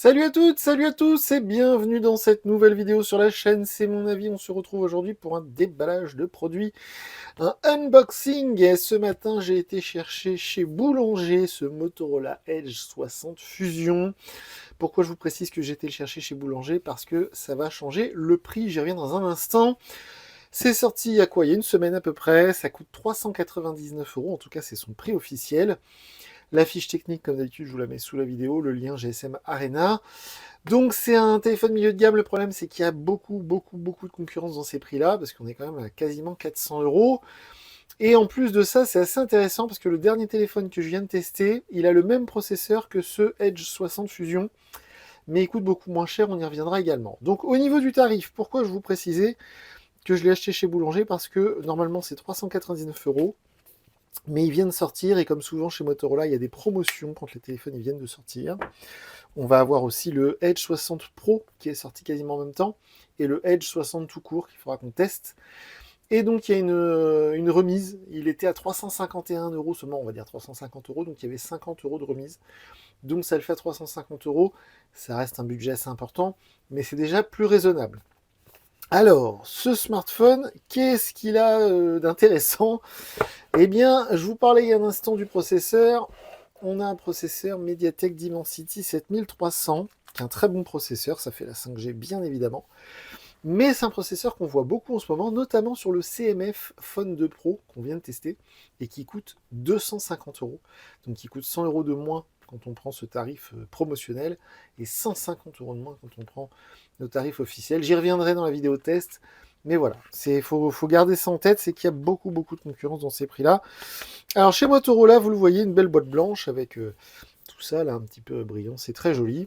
Salut à toutes, salut à tous et bienvenue dans cette nouvelle vidéo sur la chaîne. C'est mon avis, on se retrouve aujourd'hui pour un déballage de produits, un unboxing. Et ce matin, j'ai été chercher chez Boulanger ce Motorola Edge 60 Fusion. Pourquoi je vous précise que j'ai été le chercher chez Boulanger? Parce que ça va changer le prix, j'y reviens dans un instant. C'est sorti il y a quoi? Il y a une semaine à peu près, ça coûte 399 €, en tout cas c'est son prix officiel. La fiche technique, comme d'habitude, je vous la mets sous la vidéo, le lien GSM Arena. Donc c'est un téléphone milieu de gamme, le problème c'est qu'il y a beaucoup de concurrence dans ces prix-là, parce qu'on est quand même à quasiment 400 €. Et en plus de ça, c'est assez intéressant, parce que le dernier téléphone que je viens de tester, il a le même processeur que ce Edge 60 Fusion, mais il coûte beaucoup moins cher, on y reviendra également. Donc au niveau du tarif, pourquoi je vous précisais que je l'ai acheté chez Boulanger? Parce que normalement c'est 399 €. Mais ils viennent de sortir, et comme souvent chez Motorola, il y a des promotions quand les téléphones ils viennent de sortir. On va avoir aussi le Edge 60 Pro qui est sorti quasiment en même temps, et le Edge 60 tout court qu'il faudra qu'on teste. Et donc il y a une remise, il était à 351 € seulement, on va dire 350 €, donc il y avait 50 € de remise. Donc ça le fait à 350 €, ça reste un budget assez important, mais c'est déjà plus raisonnable. Alors, ce smartphone, qu'est-ce qu'il a d'intéressant? Eh bien, je vous parlais il y a un instant du processeur. On a un processeur MediaTek Dimensity 7300, qui est un très bon processeur, ça fait la 5G bien évidemment. Mais c'est un processeur qu'on voit beaucoup en ce moment, notamment sur le CMF Phone 2 Pro qu'on vient de tester, et qui coûte 250 €. Donc qui coûte 100 € de moins quand on prend ce tarif promotionnel, et 150 € de moins quand on prend nos tarifs officiels. J'y reviendrai dans la vidéo test. Mais voilà, faut garder ça en tête, c'est qu'il y a beaucoup de concurrence dans ces prix-là. Alors chez Motorola, vous le voyez, une belle boîte blanche avec tout ça là un petit peu brillant, c'est très joli.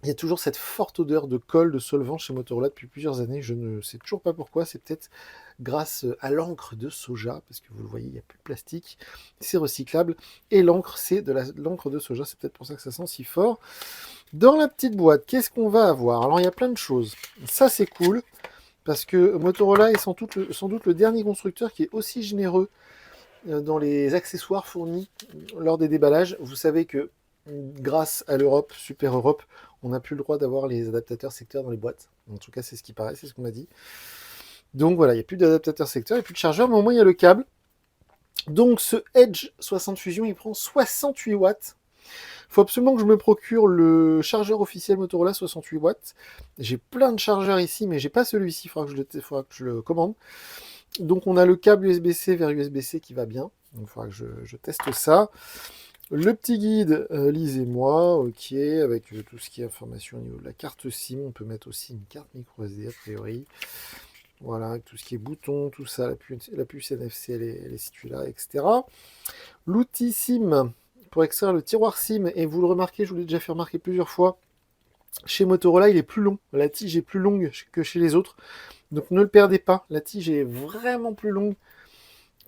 Il y a toujours cette forte odeur de colle, de solvant chez Motorola depuis plusieurs années. Je ne sais toujours pas pourquoi. C'est peut-être grâce à l'encre de soja, parce que vous le voyez, il n'y a plus de plastique. C'est recyclable. Et l'encre, c'est de l'encre de soja. C'est peut-être pour ça que ça sent si fort. Dans la petite boîte, qu'est-ce qu'on va avoir? Alors, il y a plein de choses. Ça, c'est cool, parce que Motorola est sans doute le dernier constructeur qui est aussi généreux dans les accessoires fournis lors des déballages. Vous savez que grâce à l'Europe, Super Europe, on n'a plus le droit d'avoir les adaptateurs secteurs dans les boîtes. En tout cas, c'est ce qui paraît, c'est ce qu'on m'a dit. Donc voilà, il n'y a plus d'adaptateur secteur, il n'y a plus de chargeur, mais au moins il y a le câble. Donc ce Edge 60 Fusion, il prend 68 watts. Il faut absolument que je me procure le chargeur officiel Motorola 68 watts. J'ai plein de chargeurs ici, mais j'ai pas celui-ci, il faudra que je le commande. Donc on a le câble USB-C vers USB-C qui va bien. Donc il faudra que je teste ça. Le petit guide, lisez-moi, ok, avec tout ce qui est information au niveau de la carte SIM. On peut mettre aussi une carte micro SD a priori. Voilà, avec tout ce qui est bouton, tout ça, la puce NFC, elle est située là, etc. L'outil SIM, pour extraire le tiroir SIM, et vous le remarquez, je vous l'ai déjà fait remarquer plusieurs fois, chez Motorola, il est plus long. La tige est plus longue que chez les autres. Donc ne le perdez pas, la tige est vraiment plus longue.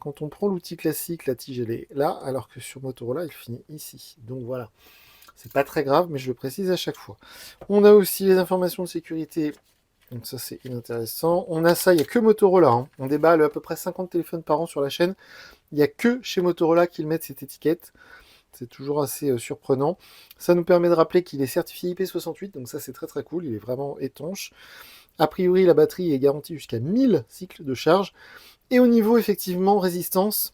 Quand on prend l'outil classique, la tige elle est là, alors que sur Motorola, elle finit ici. Donc voilà, c'est pas très grave, mais je le précise à chaque fois. On a aussi les informations de sécurité, donc ça c'est inintéressant. On a ça, il n'y a que Motorola, hein. On déballe à peu près 50 téléphones par an sur la chaîne. Il n'y a que chez Motorola qu'ils mettent cette étiquette. C'est toujours assez surprenant. Ça nous permet de rappeler qu'il est certifié IP68, donc ça c'est très cool, il est vraiment étanche. A priori, la batterie est garantie jusqu'à 1000 cycles de charge. Et au niveau, effectivement, résistance,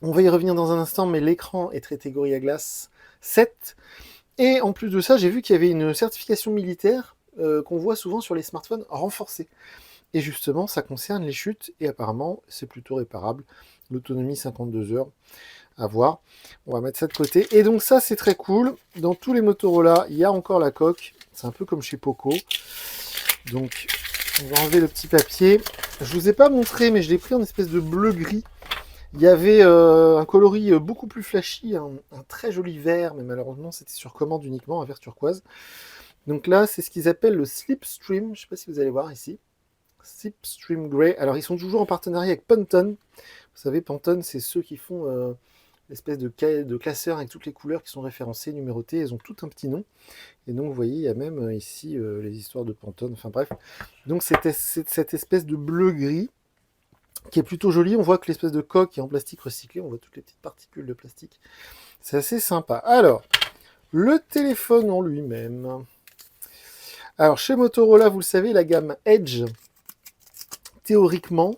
on va y revenir dans un instant, mais l'écran est traité Gorilla Glass 7. Et en plus de ça, j'ai vu qu'il y avait une certification militaire qu'on voit souvent sur les smartphones renforcée. Et justement, ça concerne les chutes, et apparemment, c'est plutôt réparable. L'autonomie 52 heures, à voir. On va mettre ça de côté. Et donc ça, c'est très cool. Dans tous les Motorola, il y a encore la coque. C'est un peu comme chez Poco. Donc, on va enlever le petit papier. Je vous ai pas montré, mais je l'ai pris en espèce de bleu-gris. Il y avait un coloris beaucoup plus flashy, un très joli vert, mais malheureusement c'était sur commande uniquement, un vert turquoise. Donc là, c'est ce qu'ils appellent le Slipstream. Je ne sais pas si vous allez voir ici. Slipstream Grey. Alors ils sont toujours en partenariat avec Pantone. Vous savez, Pantone, c'est ceux qui font l'espèce de classeur avec toutes les couleurs qui sont référencées, numérotées. Elles ont tout un petit nom. Et donc vous voyez, il y a même ici les histoires de Pantone. Enfin bref. Donc c'est cette espèce de bleu-gris qui est plutôt joli. On voit que l'espèce de coque est en plastique recyclé. On voit toutes les petites particules de plastique. C'est assez sympa. Alors, Le téléphone en lui-même. Alors, chez Motorola, vous le savez, la gamme Edge, théoriquement,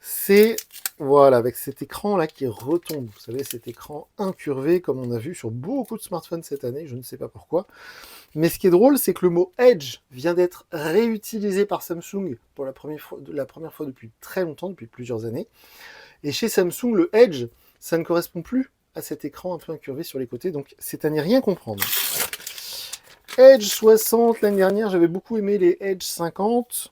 c'est, voilà, avec cet écran-là qui retombe. Vous savez, cet écran incurvé, comme on a vu sur beaucoup de smartphones cette année, je ne sais pas pourquoi. Mais ce qui est drôle, c'est que le mot Edge vient d'être réutilisé par Samsung pour la première fois depuis très longtemps, depuis plusieurs années. Et chez Samsung, le Edge, ça ne correspond plus à cet écran un peu incurvé sur les côtés, donc c'est à n'y rien comprendre. Edge 60, l'année dernière, j'avais beaucoup aimé les Edge 50.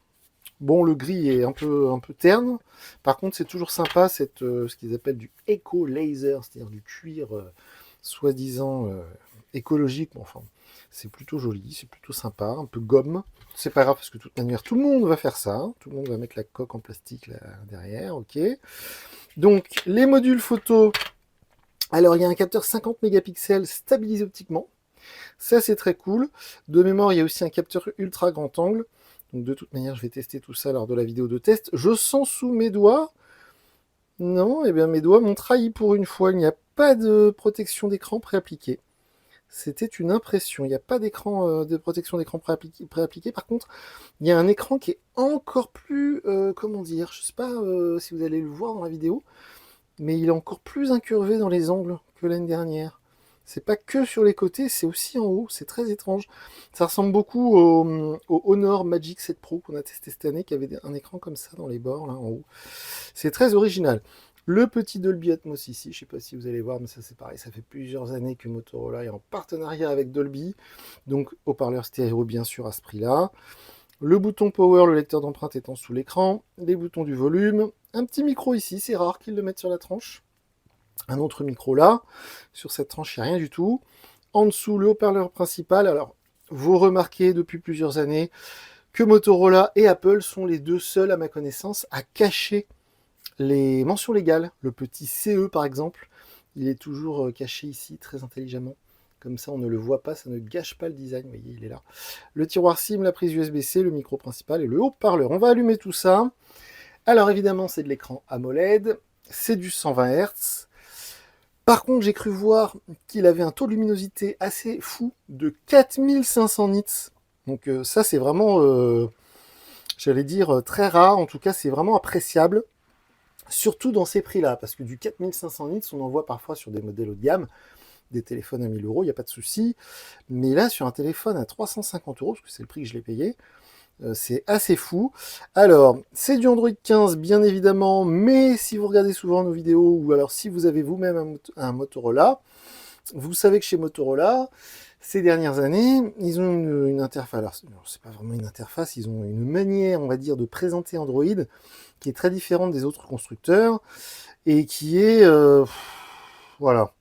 Bon, le gris est un peu terne. Par contre, c'est toujours sympa, ce qu'ils appellent du Eco Laser, c'est-à-dire du cuir soi-disant écologique. Bon, enfin, c'est plutôt joli, c'est plutôt sympa, un peu gomme. C'est pas grave parce que de toute manière, tout le monde va faire ça. Tout le monde va mettre la coque en plastique là, derrière, ok. Donc, les modules photo. Alors, il y a un capteur 50 mégapixels stabilisé optiquement. Ça, c'est très cool. De mémoire, il y a aussi un capteur ultra grand angle. Donc, de toute manière, je vais tester tout ça lors de la vidéo de test. Je sens sous mes doigts. Non, eh bien, mes doigts m'ont trahi pour une fois. Il n'y a pas de protection d'écran préappliquée. C'était une impression. Il n'y a pas d'écran de protection d'écran préappliquée. Par contre, il y a un écran qui est encore plus, comment dire, je ne sais pas si vous allez le voir dans la vidéo, mais il est encore plus incurvé dans les angles que l'année dernière. C'est pas que sur les côtés, c'est aussi en haut, c'est très étrange. Ça ressemble beaucoup au Honor Magic 7 Pro qu'on a testé cette année, qui avait un écran comme ça dans les bords, là, en haut. C'est très original. Le petit Dolby Atmos ici, je sais pas si vous allez voir, mais ça c'est pareil, ça fait plusieurs années que Motorola est en partenariat avec Dolby, donc haut-parleur stéréo bien sûr à ce prix-là. Le bouton Power, le lecteur d'empreinte étant sous l'écran, les boutons du volume, un petit micro ici, c'est rare qu'ils le mettent sur la tranche. Un autre micro là, sur cette tranche il n'y a rien du tout. En dessous, le haut-parleur principal. Alors, vous remarquez depuis plusieurs années que Motorola et Apple sont les deux seuls, à ma connaissance, à cacher les mentions légales. Le petit CE, par exemple, il est toujours caché ici, très intelligemment. Comme ça, on ne le voit pas, ça ne gâche pas le design. Vous voyez, il est là. Le tiroir SIM, la prise USB-C, le micro principal et le haut-parleur. On va allumer tout ça. Alors, évidemment, c'est de l'écran AMOLED. C'est du 120 Hz. Par contre, j'ai cru voir qu'il avait un taux de luminosité assez fou de 4500 nits. Donc ça, c'est vraiment, j'allais dire, très rare. En tout cas, c'est vraiment appréciable. Surtout dans ces prix-là, parce que du 4500 nits, on en voit parfois sur des modèles haut de gamme, des téléphones à 1000 euros, il n'y a pas de souci. Mais là, sur un téléphone à 350 euros, parce que c'est le prix que je l'ai payé, c'est assez fou. Alors, c'est du Android 15, bien évidemment, mais si vous regardez souvent nos vidéos, ou alors si vous avez vous-même un Motorola, vous savez que chez Motorola, ces dernières années, ils ont une interface, alors c'est pas vraiment une interface, ils ont une manière, on va dire, de présenter Android qui est très différente des autres constructeurs et qui est, voilà,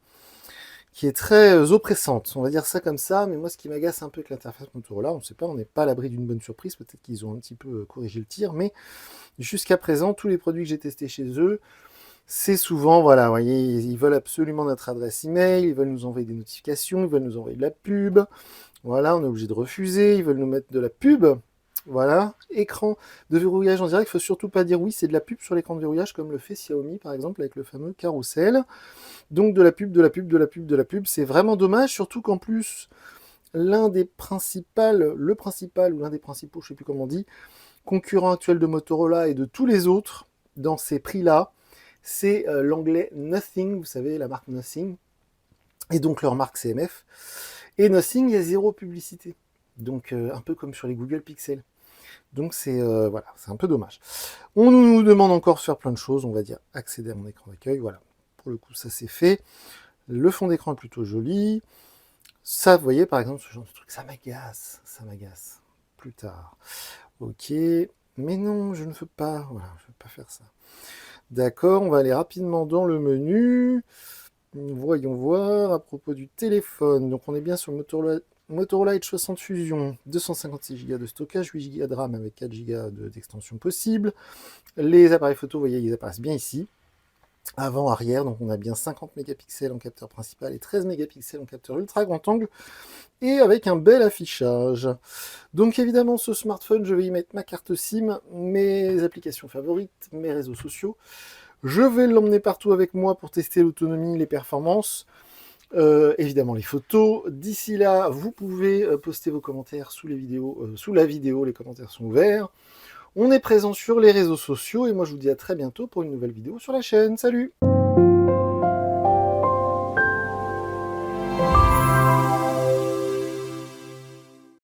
qui est très oppressante, on va dire ça comme ça, mais moi ce qui m'agace un peu avec l'interface Motorola, on ne sait pas, on n'est pas à l'abri d'une bonne surprise, peut-être qu'ils ont un petit peu corrigé le tir, mais jusqu'à présent, tous les produits que j'ai testés chez eux, c'est souvent, voilà, vous voyez, ils veulent absolument notre adresse email, ils veulent nous envoyer des notifications, ils veulent nous envoyer de la pub, voilà, on est obligé de refuser, ils veulent nous mettre de la pub, voilà, écran de verrouillage en direct, il ne faut surtout pas dire oui, c'est de la pub sur l'écran de verrouillage, comme le fait Xiaomi par exemple, avec le fameux carrousel. Donc de la pub, de la pub, de la pub, de la pub, c'est vraiment dommage, surtout qu'en plus, l'un des principaux, le principal ou l'un des principaux, je ne sais plus comment on dit, concurrent actuel de Motorola et de tous les autres, dans ces prix-là, c'est l'anglais Nothing, vous savez, la marque Nothing, et donc leur marque CMF. Et Nothing, il y a zéro publicité. Donc un peu comme sur les Google Pixel. Donc c'est voilà, c'est un peu dommage. On nous demande encore de faire plein de choses, on va dire accéder à mon écran d'accueil, voilà. Pour le coup, ça c'est fait. Le fond d'écran est plutôt joli. Ça, vous voyez, par exemple, ce genre de truc, ça m'agace. Ça m'agace. Plus tard. Ok. Mais non, je ne veux pas. Voilà, je ne veux pas faire ça. D'accord, on va aller rapidement dans le menu. Voyons voir à propos du téléphone. Donc on est bien sur le Motorola Edge 60 Fusion, 256 Go de stockage, 8 Go de RAM avec 4 Go d'extension possible. Les appareils photo, vous voyez, ils apparaissent bien ici. Avant, arrière, donc on a bien 50 mégapixels en capteur principal et 13 mégapixels en capteur ultra grand angle, et avec un bel affichage. Donc évidemment, ce smartphone, je vais y mettre ma carte SIM, mes applications favorites, mes réseaux sociaux. Je vais l'emmener partout avec moi pour tester l'autonomie, les performances. évidemment les photos. D'ici là, vous pouvez poster vos commentaires sous les vidéos, sous la vidéo, les commentaires sont ouverts. On est présent sur les réseaux sociaux et moi je vous dis à très bientôt pour une nouvelle vidéo sur la chaîne. Salut!